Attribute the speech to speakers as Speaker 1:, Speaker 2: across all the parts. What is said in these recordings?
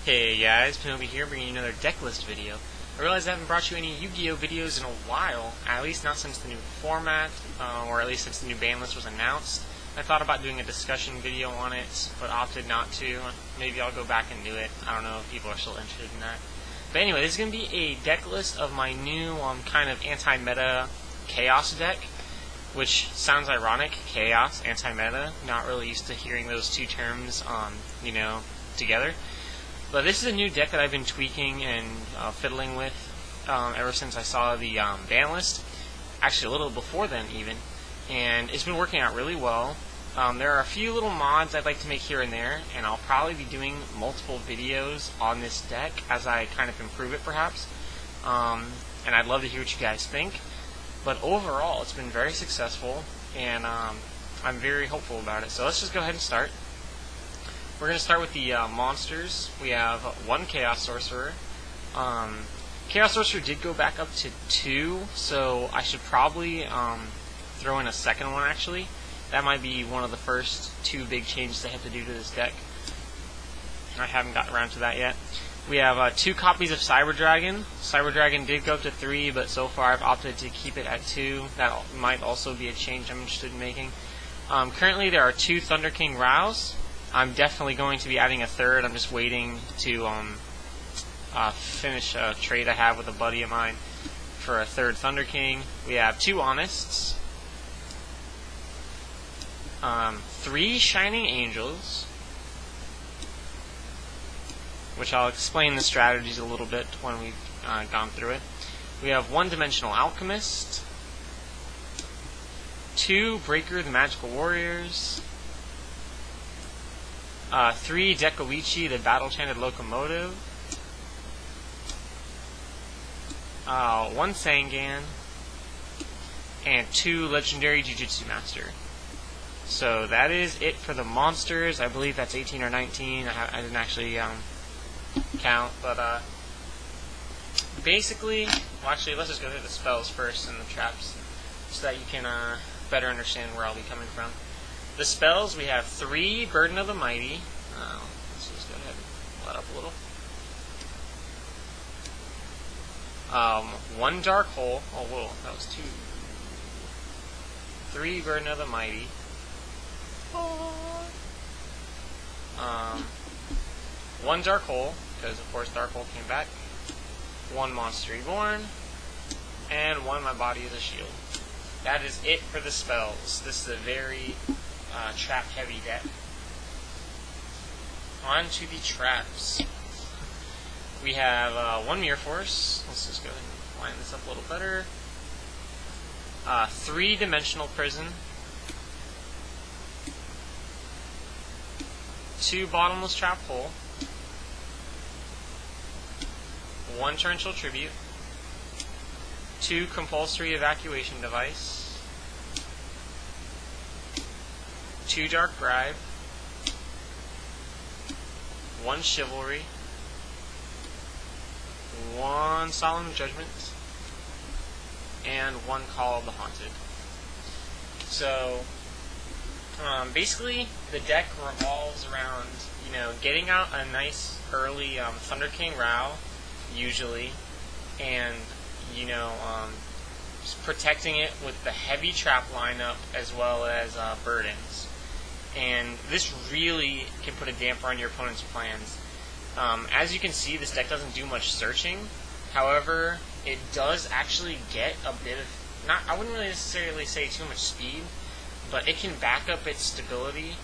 Speaker 1: Hey guys, Pinobi here, bringing you another deck list video. I realize I haven't brought you any Yu-Gi-Oh videos in a while, at least not since the new format, or at least since the new ban list was announced. I thought about doing a discussion video on it, but opted not to. Maybe I'll go back and do it. I don't know if people are still interested in that. But anyway, this is going to be a deck list of my new kind of anti-meta Chaos deck, which sounds ironic, Chaos, anti-meta. Not really used to hearing those two terms, together. But this is a new deck that I've been tweaking and fiddling with ever since I saw the ban list. Actually, a little before then even. And it's been working out really well. There are a few little mods I'd like to make here and there, and I'll probably be doing multiple videos on this deck as I kind of improve it, perhaps. And I'd love to hear what you guys think. But overall, it's been very successful, and I'm very hopeful about it. So let's just go ahead and start. We're going to start with the monsters. We have one Chaos Sorcerer. Chaos Sorcerer did go back up to 2, so I should probably throw in a second one, actually. That might be one of the first 2 big changes I have to do to this deck. I haven't gotten around to that yet. We have 2 copies of Cyber Dragon. Cyber Dragon did go up to 3, but so far I've opted to keep it at 2. That might also be a change I'm interested in making. Currently there are 2 Thunder King Rows. I'm definitely going to be adding a third. I'm just waiting to finish a trade I have with a buddy of mine for a third Thunder King. We have 2 Honest, 3 Shining Angels, which I'll explain the strategies a little bit when we've gone through it. We have 1 Dimensional Alchemist, 2 Breaker the Magical Warriors, 3 Dekoichi the Battle Chanted Locomotive, 1 Sangan, and 2 Legendary Jujutsu Master. So that is it for the monsters. I believe that's 18 or 19. I didn't actually count, but basically, well, actually, let's just go through the spells first and the traps so that you can better understand where I'll be coming from. The spells, we have 3 Burden of the Mighty. Let's just go ahead and let up a little. 1 Dark Hole. Oh, whoa, that was 2. 3 Burden of the Mighty. 1 Dark Hole, because of course Dark Hole came back. 1 Monster Reborn. And 1 My Body is a Shield. That is it for the spells. This is a very trap-heavy deck. On to the traps. We have 1 Mirror Force. Let's just go ahead and line this up a little better. 3-Dimensional Prison. 2 Bottomless Trap Hole. 1 Torrential Tribute. 2 Compulsory Evacuation Device. 2 Dark Bribe, 1 Chivalry, 1 Solemn Judgment, and 1 Call of the Haunted. So, basically, the deck revolves around, getting out a nice early Thunder King Rao, usually, and, just protecting it with the heavy trap lineup as well as burdens. And this really can put a damper on your opponent's plans. As you can see, this deck doesn't do much searching. However, it does actually get a bit of, I wouldn't really necessarily say too much speed, but it can back up its stability,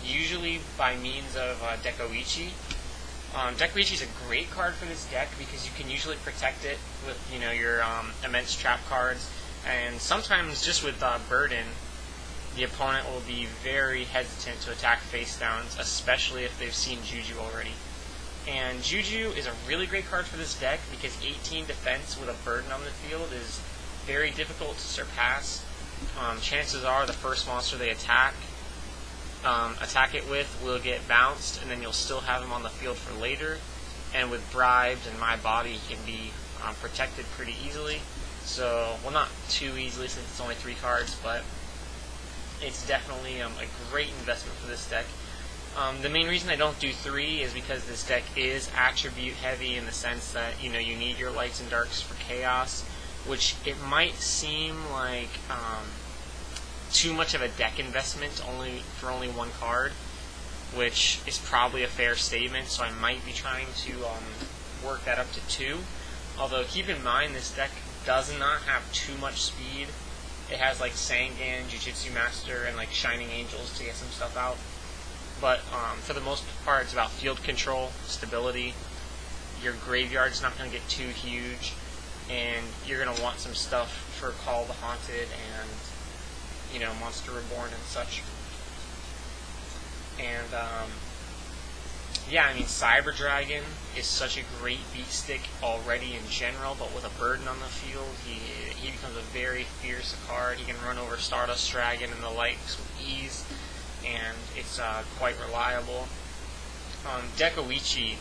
Speaker 1: usually by means of Dekoichi. Dekoichi is a great card for this deck because you can usually protect it with, your immense trap cards, and sometimes just with Burden, the opponent will be very hesitant to attack face downs, especially if they've seen Juju already. And Juju is a really great card for this deck because 18 defense with a Burden on the field is very difficult to surpass. Chances are the first monster they attack it with will get bounced, and then you'll still have him on the field for later. And with Bribes and My Body, he can be protected pretty easily. So, well, not too easily since it's only 3 cards, but it's definitely a great investment for this deck. The main reason I don't do 3 is because this deck is attribute heavy in the sense that, you need your lights and darks for chaos, which it might seem like too much of a deck investment for only 1 card, which is probably a fair statement, so I might be trying to work that up to 2. Although keep in mind this deck does not have too much speed. It has like Sangan, Jujutsu Master, and like Shining Angels to get some stuff out. But for the most part, it's about field control, stability. Your graveyard's not going to get too huge, and you're going to want some stuff for Call the Haunted and, Monster Reborn and such. And yeah, I mean, Cyber Dragon is such a great beat stick already in general, but with a burden on the field, he becomes a very fierce card. He can run over Stardust Dragon and the likes with ease, and it's quite reliable. Dekoichi,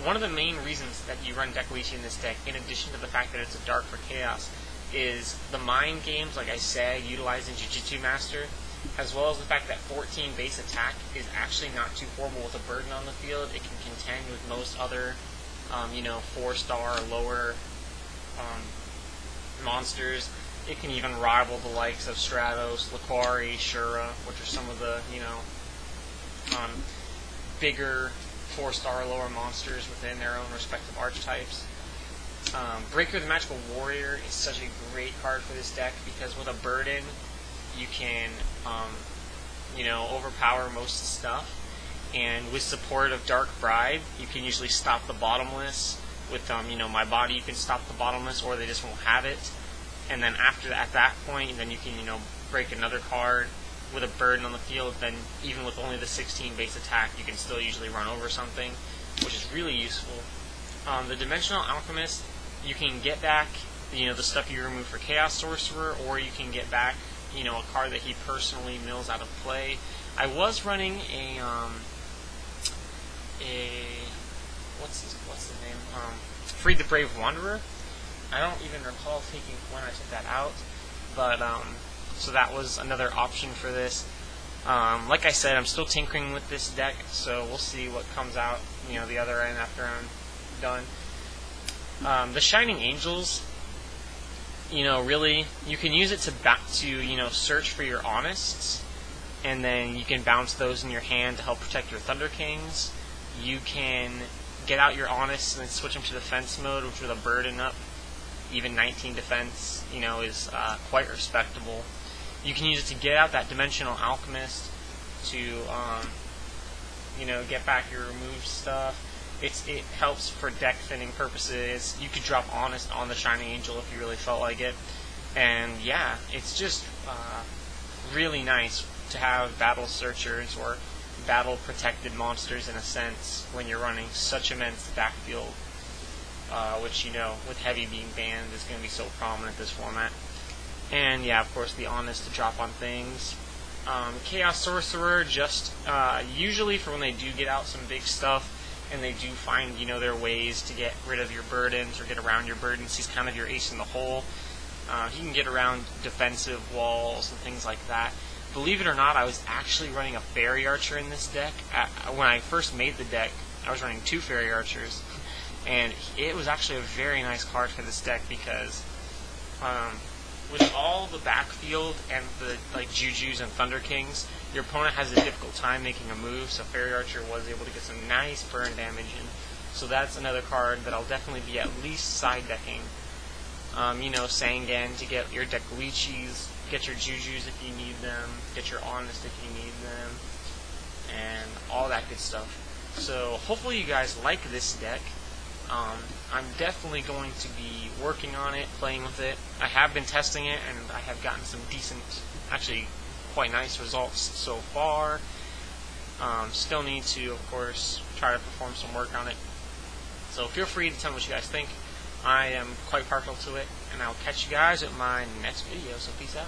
Speaker 1: one of the main reasons that you run Dekoichi in this deck, in addition to the fact that it's a dark for chaos, is the mind games, like I said, utilizing Jujutsu Master, as well as the fact that 14 base attack is actually not too horrible with a burden on the field. It can contend with most other, 4-star or lower monsters. It can even rival the likes of Stratos, Laquari, Shura, which are some of the, bigger 4-star or lower monsters within their own respective archetypes. Breaker the Magical Warrior is such a great card for this deck because with a burden, you can, overpower most stuff. And with support of Dark Bride, you can usually stop the bottomless. With, My Body, you can stop the bottomless, or they just won't have it. And then at that point, then you can, break another card with a burden on the field. Then even with only the 16 base attack, you can still usually run over something, which is really useful. The Dimensional Alchemist, you can get back, the stuff you remove for Chaos Sorcerer, or you can get back, a card that he personally mills out of play. I was running what's the name? Free the Brave Wanderer. I don't even recall taking when I took that out, but so that was another option for this. Like I said, I'm still tinkering with this deck, so we'll see what comes out, the other end after I'm done. The Shining Angels, really, you can use it to search for your Honest, and then you can bounce those in your hand to help protect your Thunder Kings. You can get out your Honest and then switch them to defense mode, which with a burden up, even 19 defense, is quite respectable. You can use it to get out that Dimensional Alchemist to, get back your removed stuff. It helps for deck thinning purposes. You could drop Honest on the Shining Angel if you really felt like it. And yeah, it's just really nice to have battle searchers or battle protected monsters in a sense when you're running such immense backfield, which with heavy being banned is going to be so prominent this format. And yeah, of course, the Honest to drop on things. Chaos Sorcerer, just usually for when they do get out some big stuff, and they do find, their ways to get rid of your burdens or get around your burdens. He's kind of your ace in the hole. He can get around defensive walls and things like that. Believe it or not, I was actually running a Fairy Archer in this deck. When I first made the deck, I was running 2 Fairy Archers, and it was actually a very nice card for this deck because with all the backfield and the Jujus and Thunder Kings, your opponent has a difficult time making a move, so Fairy Archer was able to get some nice burn damage in. So that's another card that I'll definitely be at least side decking. Sangan to get your Dekoichis, get your Jujus if you need them, get your Honest if you need them, and all that good stuff. So hopefully you guys like this deck. I'm definitely going to be working on it, playing with it. I have been testing it, and I have gotten some decent, actually quite nice results so far. Still need to, of course, try to perform some work on it. So feel free to tell me what you guys think. I am quite partial to it, and I'll catch you guys at my next video, so peace out.